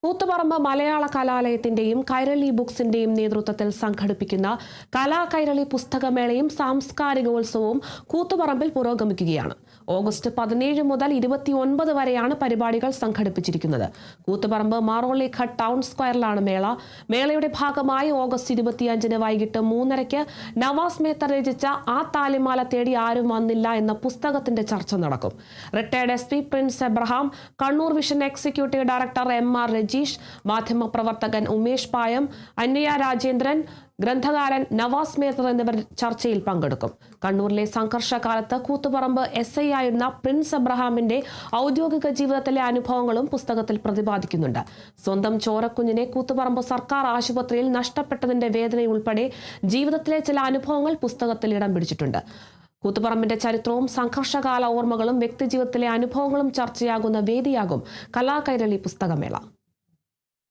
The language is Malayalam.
കൂത്തുപറമ്പ് മലയാള കലാലയത്തിന്റെയും കൈരളി ബുക്സിന്റെയും നേതൃത്വത്തിൽ സംഘടിപ്പിക്കുന്ന കലാകൈരളി പുസ്തകമേളയും സാംസ്കാരികോത്സവവും കൂത്തുപറമ്പിൽ പുരോഗമിക്കുകയാണ്. ഓഗസ്റ്റ് 17 മുതൽ 29 വരെയാണ് പരിപാടികൾ സംഘടിപ്പിച്ചിരിക്കുന്നത്. കൂത്തുപറമ്പ് മാറോളി ഘട്ട് ടൗൺ സ്ക്വയറിലാണ് മേള. മേളയുടെ ഭാഗമായി ഓഗസ്റ്റ് 25 വൈകിട്ട് 3:30 നവാസ് മേത്ത രചിച്ച ആ താലിമാല തേടി ആരും വന്നില്ല എന്ന പുസ്തകത്തിന്റെ ചർച്ച നടക്കും. Retired SP Prince Abraham, Kannur vision executive director MR Rajeesh, മാധ്യമപ്രവർത്തകൻ ഉമേഷ് പായം, അന്വയ രാജേന്ദ്രൻ, ഗ്രന്ഥകാരൻ നവാസ് മേത്തർ എന്നിവർ ചർച്ചയിൽ പങ്കെടുക്കും. കണ്ണൂരിലെ സംഘർഷകാലത്ത് കൂത്തുപറമ്പ് SI ആയിരുന്ന പ്രിൻസ് എബ്രഹാമിന്റെ ഔദ്യോഗിക ജീവിതത്തിലെ അനുഭവങ്ങളും പുസ്തകത്തിൽ പ്രതിപാദിക്കുന്നുണ്ട്. സ്വന്തം ചോരക്കുഞ്ഞിനെ കൂത്തുപറമ്പ് സർക്കാർ ആശുപത്രിയിൽ നഷ്ടപ്പെട്ടതിന്റെ വേദനയുൾപ്പെടെ ജീവിതത്തിലെ ചില അനുഭവങ്ങൾ പുസ്തകത്തിൽ ഇടം പിടിച്ചിട്ടുണ്ട്. കൂത്തുപറമ്പിന്റെ ചരിത്രവും സംഘർഷകാല ഓർമ്മകളും വ്യക്തിജീവിതത്തിലെ അനുഭവങ്ങളും ചർച്ചയാകുന്ന വേദിയാകും കലാകൈരളി പുസ്തകമേള.